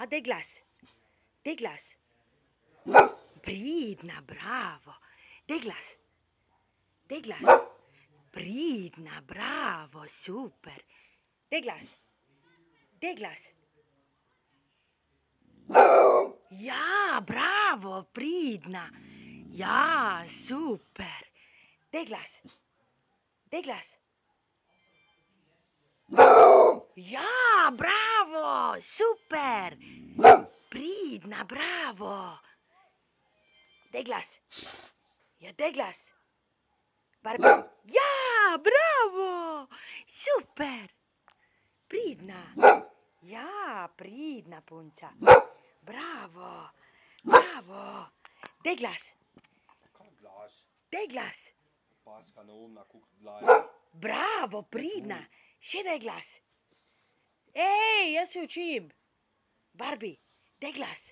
Ja, daj glas. Daj glas. Pridna, bravo. Daj glas. Daj glas. Pridna, bravo, super. Daj glas. Daj glas. Ja, bravo, pridna. Ja, super. Daj glas. Daj glas. Ja, bravo, super. Pridna, bravo. Daj glas. Ja, daj glas. Barbie. Ja, bravo, super. Pridna. Ja, pridna punca. Bravo, bravo. Daj glas. Kaj glas? Daj glas. Paska neumna, kuk glas. Bravo, pridna. Še daj glas. Ej, jaz se učim. Barbie, daj glas.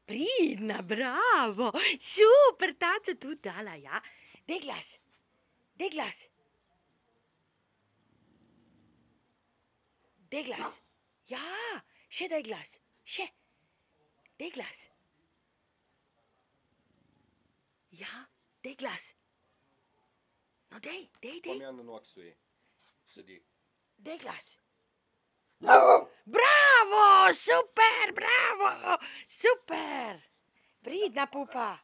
Pridna, bravo. Super, taco tudi dala, ja. Daj glas. Daj glas. Daj glas. Ja, še daj glas. Še. Daj glas. Ja, daj glas. No, daj. Kom Jan na nog stoji. Sedi. Daj glas. Bravo, super, bravo, super. Pridna pupa.